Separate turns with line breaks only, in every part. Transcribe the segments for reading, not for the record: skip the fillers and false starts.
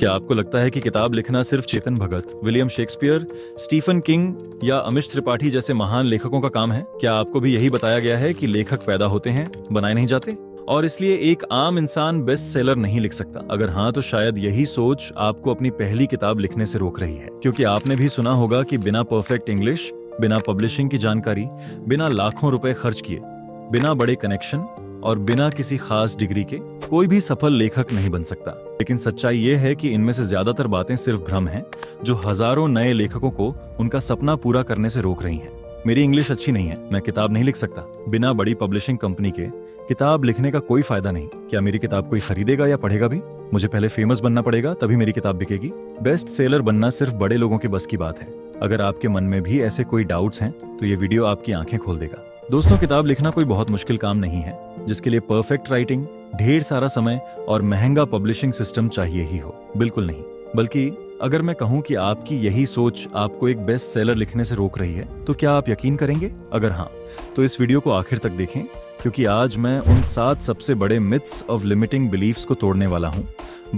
क्या आपको लगता है कि किताब लिखना सिर्फ Chetan Bhagat, William Shakespeare, Stephen king या अमिश त्रिपाठी जैसे महान लेखकों का काम है? क्या आपको भी यही बताया गया है कि लेखक पैदा होते हैं, बनाए नहीं जाते, और इसलिए एक आम इंसान बेस्ट सेलर नहीं लिख सकता? अगर हाँ, तो शायद यही सोच आपको अपनी पहली किताब लिखने से रोक रही है, क्योंकि आपने भी सुना होगा कि बिना परफेक्ट इंग्लिश, बिना पब्लिशिंग की जानकारी, बिना लाखों रुपए खर्च किए, बिना बड़े कनेक्शन और बिना किसी खास डिग्री के कोई भी सफल लेखक नहीं बन सकता। लेकिन सच्चाई ये है कि इनमें से ज्यादातर बातें सिर्फ भ्रम हैं, जो हजारों नए लेखकों को उनका सपना पूरा करने से रोक रही हैं। मेरी इंग्लिश अच्छी नहीं है, मैं किताब नहीं लिख सकता। बिना बड़ी पब्लिशिंग कंपनी के किताब लिखने का कोई फायदा नहीं। क्या मेरी किताब कोई खरीदेगा या पढ़ेगा भी? मुझे पहले फेमस बनना पड़ेगा, तभी मेरी किताब बिकेगी। बेस्ट सेलर बनना सिर्फ बड़े लोगों के बस की बात है। अगर आपके मन में भी ऐसे कोई डाउट्स हैं, तो ये वीडियो आपकी आंखें खोल देगा। दोस्तों, किताब लिखना कोई बहुत मुश्किल काम नहीं है, जिसके लिए परफेक्ट राइटिंग, ढेर सारा समय और महंगा पब्लिशिंग सिस्टम चाहिए ही हो। बिल्कुल नहीं। बल्कि अगर मैं कहूं कि आपकी यही सोच आपको एक बेस्ट सेलर लिखने से रोक रही है, तो क्या आप यकीन करेंगे? अगर हाँ, तो इस वीडियो को आखिर तक देखें, क्योंकि आज मैं उन 7 सबसे बड़े मिथ्स ऑफ लिमिटिंग बिलीफ्स को तोड़ने वाला हूं,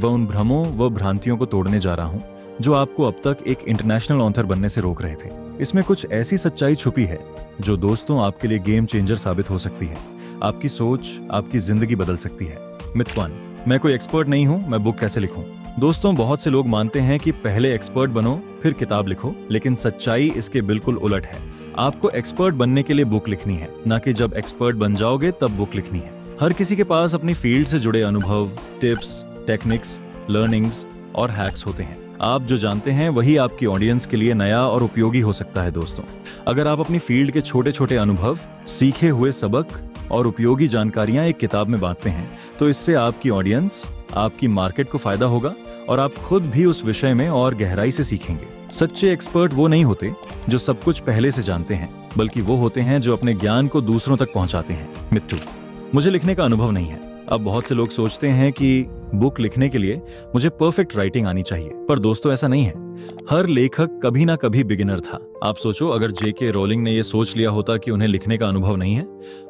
व उन भ्रमों व भ्रांतियों को तोड़ने जा रहा हूं जो आपको अब तक एक इंटरनेशनल ऑथर बनने से रोक रहे थे। इसमें कुछ ऐसी सच्चाई छुपी है जो दोस्तों आपके लिए गेम चेंजर साबित हो सकती है। आपकी सोच, आपकी जिंदगी बदल सकती है। मिथ 1, मैं कोई एक्सपर्ट नहीं हूं, मैं बुक कैसे लिखूं? दोस्तों, बहुत से लोग मानते हैं कि पहले एक्सपर्ट बनो फिर किताब लिखो, लेकिन सच्चाई इसके बिल्कुल उलट है। आपको एक्सपर्ट बनने के लिए बुक लिखनी है, ना कि जब एक्सपर्ट बन जाओगे तब बुक लिखनी है। हर किसी के पास अपनी फील्ड से जुड़े अनुभव, टिप्स, टेक्निक्स, लर्निंग्स और हैक्स होते हैं। आप जो जानते हैं वही आपकी ऑडियंस के लिए नया और उपयोगी हो सकता है। दोस्तों, अगर आप अपनी फील्ड के छोटे छोटे अनुभव, सीखे हुए सबक और उपयोगी जानकारियां एक किताब में बांटते हैं, तो इससे आपकी ऑडियंस, आपकी मार्केट को फायदा होगा और आप खुद भी उस विषय में और गहराई से सीखेंगे। सच्चे एक्सपर्ट वो नहीं होते जो सब कुछ पहले से जानते हैं, बल्कि वो होते हैं जो अपने ज्ञान को दूसरों तक पहुंचाते हैं। मिथ 2, मुझे लिखने का अनुभव नहीं है। अब बहुत से लोग सोचते हैं कि बुक लिखने के लिए मुझे परफेक्ट राइटिंग आनी चाहिए, पर दोस्तों ऐसा नहीं है। हर लेखक कभी ना कभी बिगिनर था। आप सोचो, अगर जेके रोलिंग ने यह सोच लिया होता कि उन्हें लिखने का अनुभव नहीं है,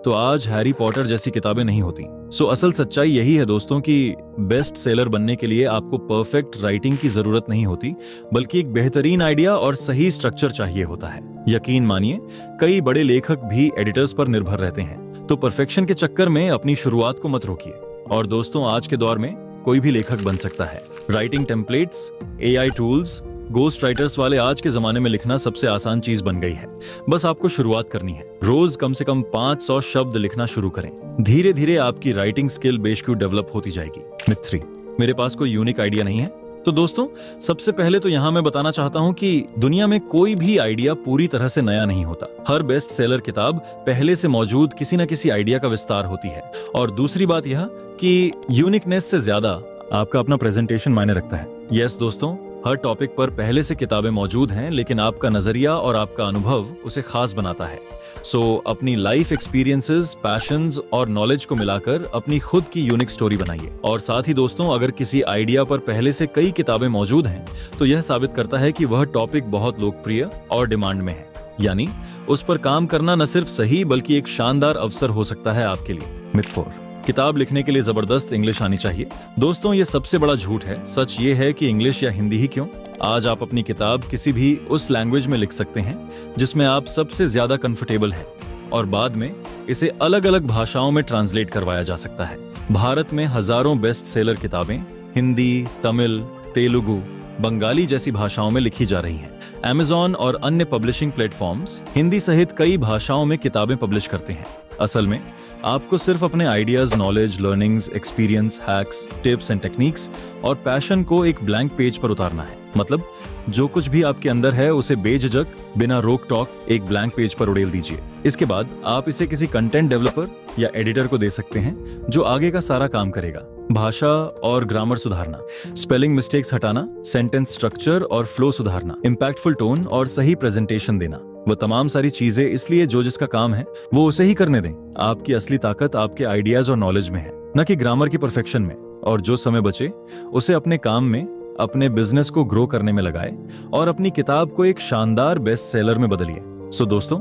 तो आज हैरी पॉटर जैसी किताबें नहीं होती। सो असल सच्चाई यही है दोस्तों कि बेस्ट सेलर बनने के लिए आपको परफेक्ट राइटिंग की जरूरत नहीं होती, बल्कि एक बेहतरीन आइडिया और सही स्ट्रक्चर चाहिए होता है। यकीन मानिए, कई बड़े लेखक भी एडिटर्स पर निर्भर रहते हैं। तो परफेक्शन के चक्कर में अपनी शुरुआत को मत रोकिए। और दोस्तों, आज के दौर में कोई भी लेखक बन सकता है। Writing templates, AI tools, ghost writers वाले आज के जमाने में लिखना सबसे आसान चीज बन गई है। बस आपको शुरुआत करनी है। रोज कम से कम 500 शब्द लिखना शुरू करें। धीरे धीरे आपकी राइटिंग स्किल बेशक डेवलप होती जाएगी। मिथ 3, मेरे पास कोई यूनिक आइडिया नहीं है। तो दोस्तों, सबसे पहले तो यहाँ मैं बताना चाहता हूँ कि दुनिया में कोई भी आइडिया पूरी तरह से नया नहीं होता। हर बेस्ट सेलर किताब पहले से मौजूद किसी न किसी आइडिया का विस्तार होती है। और दूसरी बात यह कि यूनिकनेस से ज्यादा आपका अपना प्रेजेंटेशन मायने रखता है। यस दोस्तों, हर टॉपिक पर पहले से किताबें मौजूद हैं, लेकिन आपका नजरिया और आपका अनुभव उसे खास बनाता है। सो अपनी लाइफ एक्सपीरियंसेस, पैशंस और नॉलेज को मिलाकर अपनी खुद की यूनिक स्टोरी बनाइए। और साथ ही दोस्तों, अगर किसी आइडिया पर पहले से कई किताबें मौजूद हैं, तो यह साबित करता है कि वह टॉपिक बहुत लोकप्रिय और डिमांड में है। यानी उस पर काम करना न सिर्फ सही बल्कि एक शानदार अवसर हो सकता है आपके लिए। मिथ 4, किताब लिखने के लिए जबरदस्त इंग्लिश आनी चाहिए। दोस्तों, ये सबसे बड़ा झूठ है। सच ये है कि इंग्लिश या हिंदी ही क्यों, आज आप अपनी किताब किसी भी उस लैंग्वेज में लिख सकते हैं जिसमें आप सबसे ज्यादा कंफर्टेबल हैं, और बाद में इसे अलग अलग भाषाओं में ट्रांसलेट करवाया जा सकता है। भारत में हजारों बेस्ट सेलर किताबें हिंदी, तमिल, तेलुगु, बंगाली जैसी भाषाओं में लिखी जा रही हैं। Amazon और अन्य पब्लिशिंग प्लेटफॉर्म्स हिंदी सहित कई भाषाओं में किताबें पब्लिश करते हैं। असल में आपको सिर्फ अपने ideas, knowledge, learnings, experience, hacks, tips and techniques और पैशन को एक ब्लैंक पेज पर उतारना है। मतलब जो कुछ भी आपके अंदर है उसे बेझिझक, बिना रोक टोक एक ब्लैंक पेज पर उड़ेल दीजिए। इसके बाद आप इसे किसी कंटेंट डेवलपर या एडिटर को दे सकते हैं, जो आगे का सारा काम करेगा। भाषा और ग्रामर सुधारना, स्पेलिंग मिस्टेक्स हटाना, सेंटेंस स्ट्रक्चर और फ्लो सुधारना, इंपैक्टफुल टोन और सही प्रेजेंटेशन देना, वो तमाम सारी चीजें इसलिए जो जिसका काम है वो उसे ही करने दें। आपकी असली ताकत आपके आइडियाज और नॉलेज में है, न कि ग्रामर की परफेक्शन में। और जो समय बचे उसे अपने काम में, अपने बिजनेस को ग्रो करने में लगाए और अपनी किताब को एक शानदार बेस्ट सेलर में बदलिए। सो दोस्तों,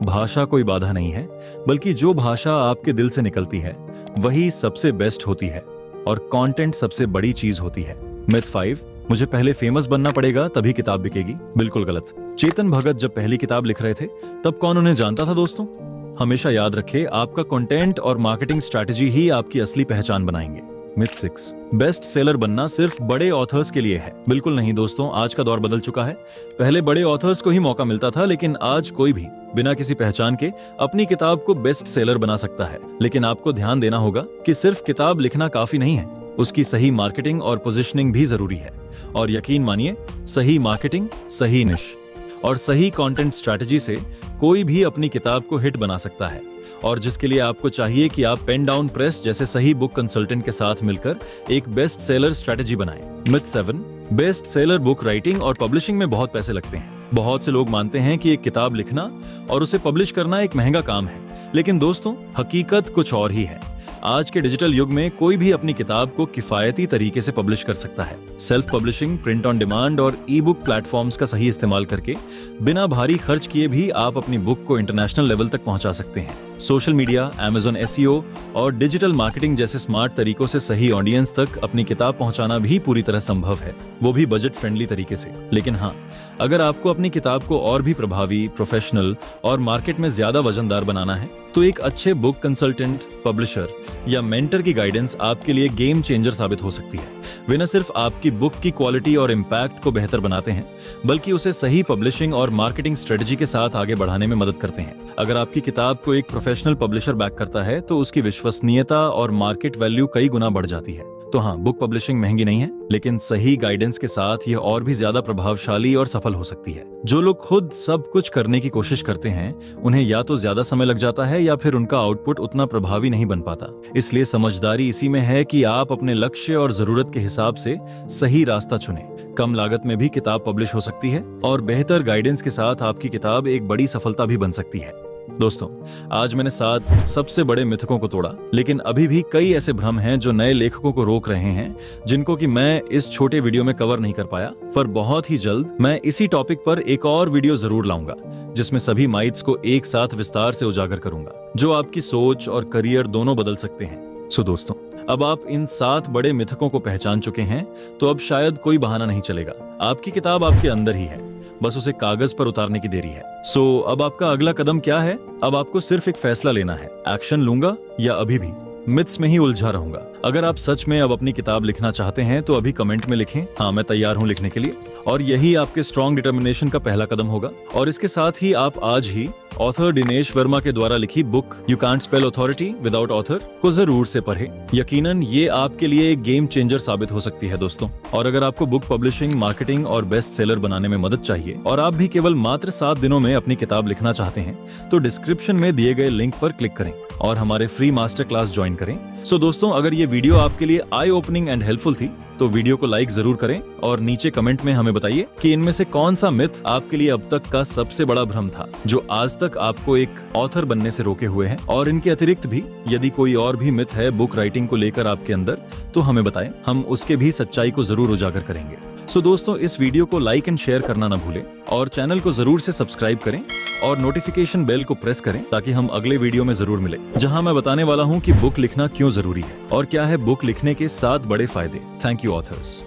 भाषा कोई बाधा नहीं है, बल्कि जो भाषा आपके दिल से निकलती है वही सबसे बेस्ट होती है और कंटेंट सबसे बड़ी चीज होती है। मिथ 5, मुझे पहले फेमस बनना पड़ेगा तभी किताब बिकेगी। बिल्कुल गलत। चेतन भगत जब पहली किताब लिख रहे थे तब कौन उन्हें जानता था दोस्तों? हमेशा याद रखें, आपका कंटेंट और मार्केटिंग स्ट्रैटेजी ही आपकी असली पहचान बनाएंगे। मिथ 6, बेस्ट सेलर बनना सिर्फ बड़े ऑथर्स के लिए है। बिल्कुल नहीं दोस्तों, आज का दौर बदल चुका है। पहले बड़े ऑथर्स को ही मौका मिलता था, लेकिन आज कोई भी बिना किसी पहचान के अपनी किताब को बेस्ट सेलर बना सकता है। लेकिन आपको ध्यान देना होगा कि सिर्फ किताब लिखना काफी नहीं है, उसकी सही मार्केटिंग और पोजीशनिंग भी जरूरी है। और यकीन मानिए, सही मार्केटिंग, सही निश और सही कंटेंट स्ट्रैटेजी से कोई भी अपनी किताब को हिट बना सकता है। और जिसके लिए आपको चाहिए कि आप पेन डाउन प्रेस जैसे सही बुक कंसल्टेंट के साथ मिलकर एक बेस्ट सेलर स्ट्रैटेजी बनाएं। Myth 7, best seller book writing और पब्लिशिंग में बहुत पैसे लगते हैं। बहुत से लोग मानते हैं कि एक किताब लिखना और उसे पब्लिश करना एक महंगा काम है, लेकिन दोस्तों हकीकत कुछ और ही है। आज के डिजिटल युग में कोई भी अपनी किताब को किफायती तरीके से पब्लिश कर सकता है। Self publishing, print on demand और ई बुक प्लेटफॉर्म्स का सही इस्तेमाल करके बिना भारी खर्च किए भी आप अपनी बुक को इंटरनेशनल लेवल तक पहुंचा सकते हैं। सोशल मीडिया, Amazon SEO और डिजिटल मार्केटिंग जैसे स्मार्ट तरीकों से सही ऑडियंस तक अपनी किताब पहुंचाना भी पूरी तरह संभव है, वो भी बजट फ्रेंडली तरीके से। लेकिन हाँ, अगर आपको अपनी किताब को और भी प्रभावी, प्रोफेशनल और मार्केट में ज्यादा वजनदार बनाना है तो एक अच्छे बुक कंसल्टेंट, पब्लिशर या मेंटर की गाइडेंस आपके लिए गेम चेंजर साबित हो सकती है। वे न सिर्फ आपकी बुक की क्वालिटी और इम्पैक्ट को बेहतर बनाते हैं, बल्कि उसे सही पब्लिशिंग और मार्केटिंग स्ट्रेटजी के साथ आगे बढ़ाने में मदद करते हैं। अगर आपकी किताब को एक प्रोफेशनल पब्लिशर बैक करता है तो उसकी विश्वसनीयता और मार्केट वैल्यू कई गुना बढ़ जाती है। तो हाँ, बुक पब्लिशिंग महंगी नहीं है, लेकिन सही गाइडेंस के साथ यह और भी ज्यादा प्रभावशाली और सफल हो सकती है। जो लोग खुद सब कुछ करने की कोशिश करते हैं, उन्हें या तो ज्यादा समय लग जाता है या फिर उनका आउटपुट उतना प्रभावी नहीं बन पाता। इसलिए समझदारी इसी में है कि आप अपने लक्ष्य और जरूरत के हिसाब से सही रास्ता चुनें। कम लागत में भी किताब पब्लिश हो सकती है और बेहतर गाइडेंस के साथ आपकी किताब एक बड़ी सफलता भी बन सकती है। दोस्तों, आज मैंने 7 सबसे बड़े मिथकों को तोड़ा, लेकिन अभी भी कई ऐसे भ्रम हैं जो नए लेखकों को रोक रहे हैं, जिनको कि मैं इस छोटे वीडियो में कवर नहीं कर पाया। पर बहुत ही जल्द मैं इसी टॉपिक पर एक और वीडियो जरूर लाऊंगा, जिसमें सभी माइथ्स को एक साथ विस्तार से उजागर करूंगा, जो आपकी सोच और करियर दोनों बदल सकते हैं। सो दोस्तों, अब आप इन 7 बड़े मिथकों को पहचान चुके हैं, तो अब शायद कोई बहाना नहीं चलेगा। आपकी किताब आपके अंदर ही है, बस उसे कागज पर उतारने की देरी है। अब आपका अगला कदम क्या है? अब आपको सिर्फ एक फैसला लेना है, एक्शन लूंगा या अभी भी मिथ्स में ही उलझा रहूंगा। अगर आप सच में अब अपनी किताब लिखना चाहते हैं तो अभी कमेंट में लिखें, हाँ मैं तैयार हूं लिखने के लिए। और यही आपके स्ट्रॉन्ग डिटर्मिनेशन का पहला कदम होगा। और इसके साथ ही आप आज ही ऑथर दिनेश वर्मा के द्वारा लिखी book you can't spell authority without author को जरूर से पढ़ें। यकीनन ये आपके लिए एक गेम चेंजर साबित हो सकती है दोस्तों। और अगर आपको बुक पब्लिशिंग, मार्केटिंग और बेस्ट सेलर बनाने में मदद चाहिए और आप भी केवल मात्र 7 दिनों में अपनी किताब लिखना चाहते हैं, तो डिस्क्रिप्शन में दिए गए लिंक पर क्लिक करें और हमारे फ्री मास्टर क्लास ज्वाइन करें। दोस्तों, अगर ये वीडियो आपके लिए आई ओपनिंग एंड हेल्पफुल थी तो वीडियो को लाइक जरूर करें और नीचे कमेंट में हमें बताइए कि इनमें से कौन सा मिथ आपके लिए अब तक का सबसे बड़ा भ्रम था, जो आज तक आपको एक ऑथर बनने से रोके हुए हैं। और इनके अतिरिक्त भी यदि कोई और भी मिथ है बुक राइटिंग को लेकर आपके अंदर, तो हमें बताएं, हम उसके भी सच्चाई को जरूर उजागर करेंगे। दोस्तों, इस वीडियो को लाइक एंड शेयर करना ना भूलें और चैनल को जरूर से सब्सक्राइब करें और नोटिफिकेशन बेल को प्रेस करें, ताकि हम अगले वीडियो में जरूर मिले, जहां मैं बताने वाला हूं कि बुक लिखना क्यों जरूरी है और क्या है बुक लिखने के 7 बड़े फायदे। Thank you authors.